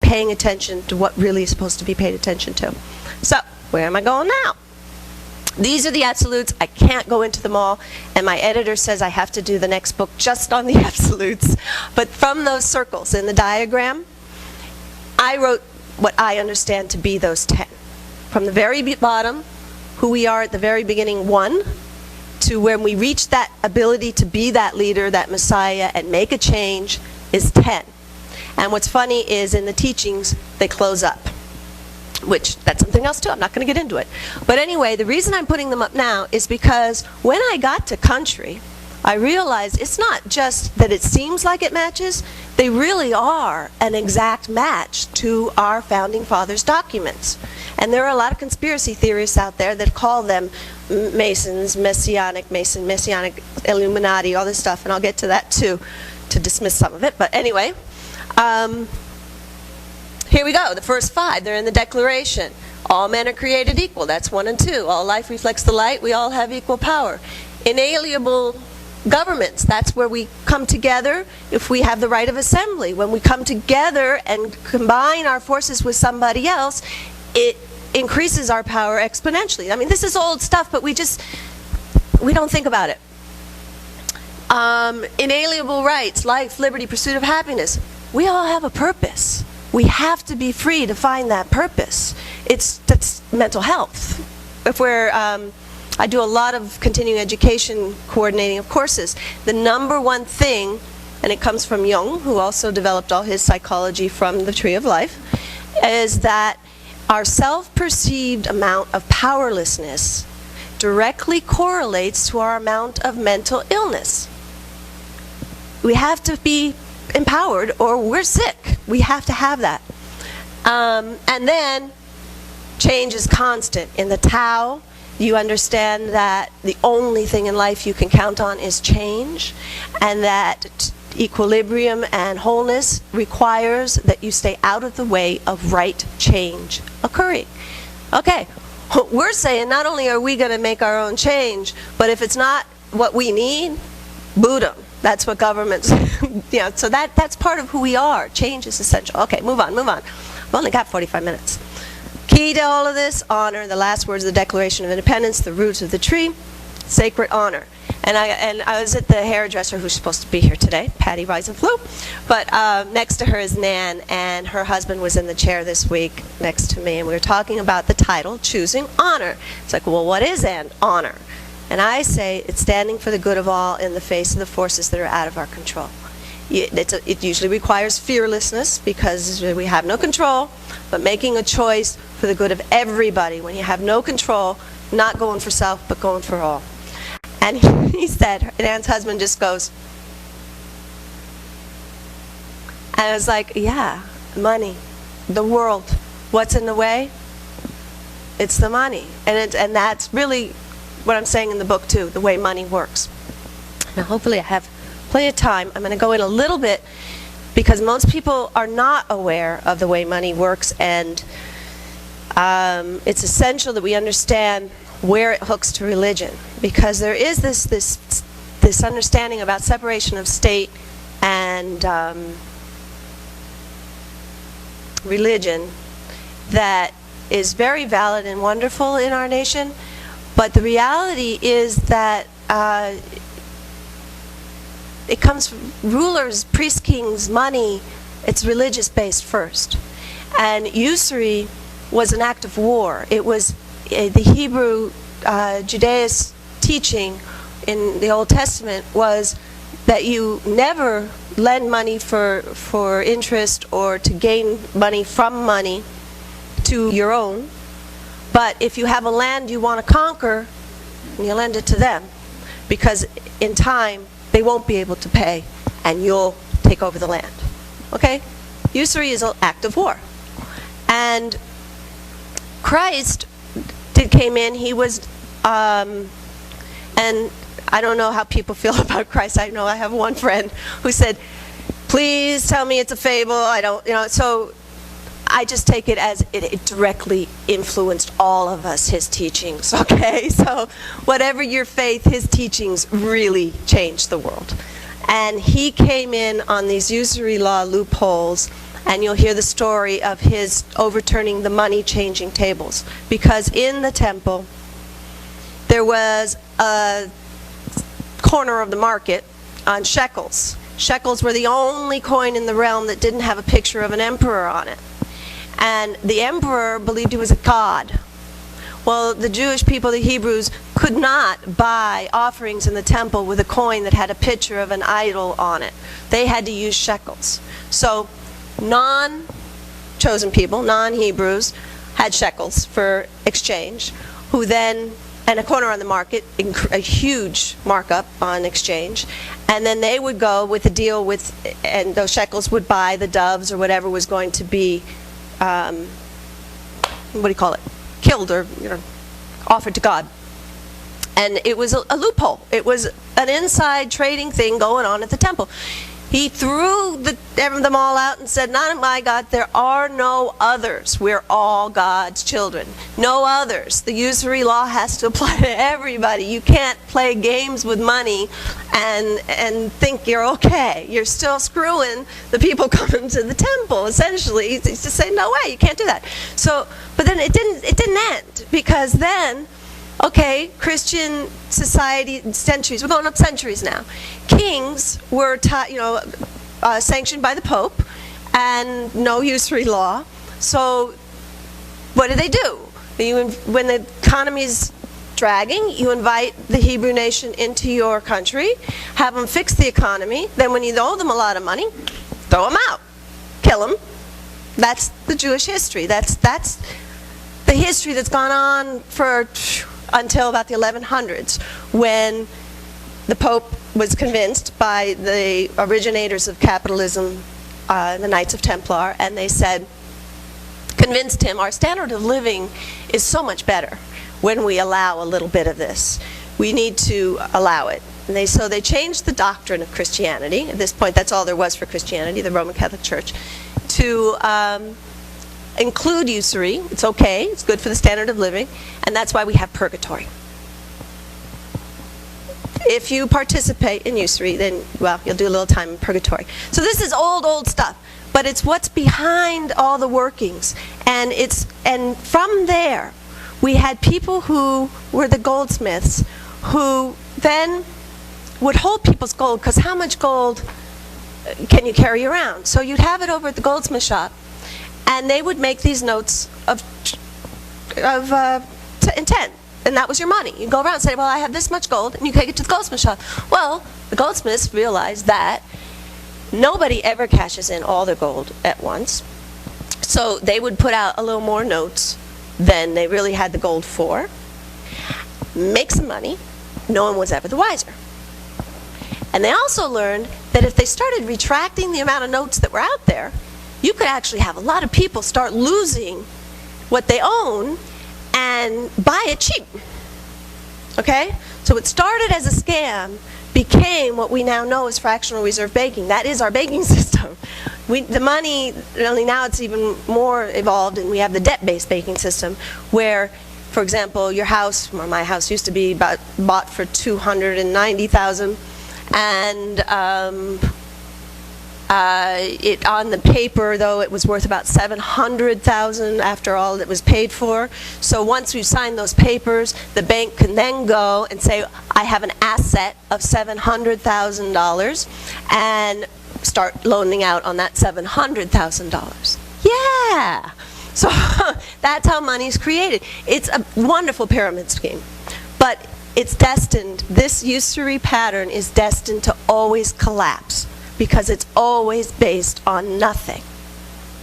paying attention to what really is supposed to be paid attention to. So, where am I going now? These are the absolutes. I can't go into them all, and my editor says I have to do the next book just on the absolutes. But from those circles in the diagram, I wrote what I understand to be those 10. From the very bottom, who we are at the very beginning, 1, to when we reach that ability to be that leader, that Messiah, and make a change, is 10. And what's funny is in the teachings, they close up. Which, that's something else too, I'm not going to get into it. But anyway, the reason I'm putting them up now is because when I got to country, I realized it's not just that it seems like it matches, they really are an exact match to our Founding Fathers' documents. And there are a lot of conspiracy theorists out there that call them Masons, Messianic Illuminati, all this stuff, and I'll get to that too, to dismiss some of it. But anyway, here we go, the first 5, they're in the Declaration. All men are created equal, that's 1 and 2. All life reflects the light, we all have equal power. Inalienable governments, that's where we come together if we have the right of assembly. When we come together and combine our forces with somebody else, it increases our power exponentially. I mean, this is old stuff, but we don't think about it. Inalienable rights, life, liberty, pursuit of happiness. We all have a purpose. We have to be free to find that purpose. That's mental health. If we're, I do a lot of continuing education coordinating of courses. The number one thing, and it comes from Jung, who also developed all his psychology from the Tree of Life, is that our self-perceived amount of powerlessness directly correlates to our amount of mental illness. We have to be empowered or we're sick. We have to have that. And then change is constant. In the Tao, you understand that the only thing in life you can count on is change, and that equilibrium and wholeness requires that you stay out of the way of right change occurring. Okay, we're saying not only are we going to make our own change, but if it's not what we need, boot 'em. That's what governments, so that's part of who we are. Change is essential. Okay, move on. I've only got 45 minutes. Key to all of this, honor, the last words of the Declaration of Independence, the roots of the tree, sacred honor. And I was at the hairdresser who's supposed to be here today, Patty Rise and Flew, but next to her is Nan, and her husband was in the chair this week next to me, and we were talking about the title, Choosing Honor. It's like, well, what is honor? And I say it's standing for the good of all in the face of the forces that are out of our control. It usually requires fearlessness because we have no control, but making a choice for the good of everybody when you have no control, not going for self, but going for all. And he said, Ann's husband just goes, and I was like, yeah, money, the world. What's in the way? It's the money. And that's really what I'm saying in the book too, the way money works. Now hopefully I have plenty of time. I'm going to go in a little bit because most people are not aware of the way money works, and it's essential that we understand where it hooks to religion, because there is this understanding about separation of state and religion that is very valid and wonderful in our nation, but the reality is that it comes from rulers, priests, kings, money. It's religious based first. And usury was an act of war. It was the Hebrew Judaist teaching in the Old Testament was that you never lend money for interest or to gain money from money to your own. But if you have a land you want to conquer, you lend it to them, because in time they won't be able to pay and you'll take over the land. Okay? Usury is an act of war. And Christ came in, he was, and I don't know how people feel about Christ. I know I have one friend who said, please tell me it's a fable. I don't, so I just take it as it directly influenced all of us, his teachings, okay? So whatever your faith, his teachings really changed the world. And he came in on these usury law loopholes and you'll hear the story of his overturning the money-changing tables. Because in the temple, there was a corner of the market on shekels. Shekels were the only coin in the realm that didn't have a picture of an emperor on it. And the emperor believed he was a god. Well, the Jewish people, the Hebrews, could not buy offerings in the temple with a coin that had a picture of an idol on it. They had to use shekels. So non-chosen people, non-Hebrews, had shekels for exchange, who then, and a corner on the market, a huge markup on exchange, and then they would go with a deal with, and those shekels would buy the doves or whatever was going to be, killed or offered to God. And it was a loophole. It was an inside trading thing going on at the temple. He threw them all out and said, "Not my God, there are no others. We're all God's children. No others. The usury law has to apply to everybody. You can't play games with money and think you're okay. You're still screwing the people coming to the temple." Essentially, he's just saying, "No way, you can't do that." So, but then it didn't end, because then, okay, Christian society, centuries, we're going up centuries now. Kings were sanctioned by the Pope, and no usury law. So what do? When the economy's dragging, you invite the Hebrew nation into your country, have them fix the economy, then when you owe them a lot of money, throw them out, kill them. That's the Jewish history. That's the history that's gone on for until about the 1100s, when the Pope was convinced by the originators of capitalism, the Knights of Templar, and they convinced him, our standard of living is so much better when we allow a little bit of this. We need to allow it. And so they changed the doctrine of Christianity. At this point, that's all there was for Christianity, the Roman Catholic Church, to include usury. It's okay, it's good for the standard of living, and that's why we have purgatory. If you participate in usury, then, well, you'll do a little time in purgatory. So this is old stuff, but it's what's behind all the workings. And from there, we had people who were the goldsmiths, who then would hold people's gold, because how much gold can you carry around? So you'd have it over at the goldsmith shop, and they would make these notes of intent, and that was your money. You go around and say, "Well, I have this much gold," and you take it to the goldsmith shop. Well, the goldsmiths realized that nobody ever cashes in all their gold at once, so they would put out a little more notes than they really had the gold for, make some money. No one was ever the wiser. And they also learned that if they started retracting the amount of notes that were out there, you could actually have a lot of people start losing what they own and buy it cheap. Okay? So it started as a scam, became what we now know as fractional reserve banking. That is our banking system. The money, only now it's even more evolved, and we have the debt-based banking system, where, for example, your house, or my house used to be bought for $290,000, and on the paper, though, it was worth about $700,000 after all that was paid for. So once we sign those papers, the bank can then go and say, "I have an asset of $700,000," and start loaning out on that $700,000. Yeah! So that's how money's created. It's a wonderful pyramid scheme. But it's destined, this usury pattern is destined to always collapse, because it's always based on nothing.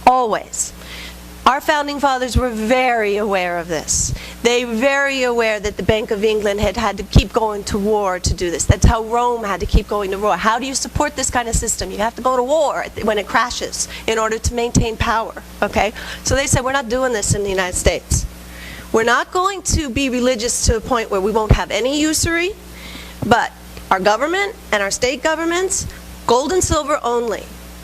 Always. Our founding fathers were very aware of this. They were very aware that the Bank of England had to keep going to war to do this. That's how Rome had to keep going to war. How do you support this kind of system? You have to go to war when it crashes in order to maintain power. Okay? So they said, we're not doing this in the United States. We're not going to be religious to a point where we won't have any usury, but our government and our state governments, gold and silver only.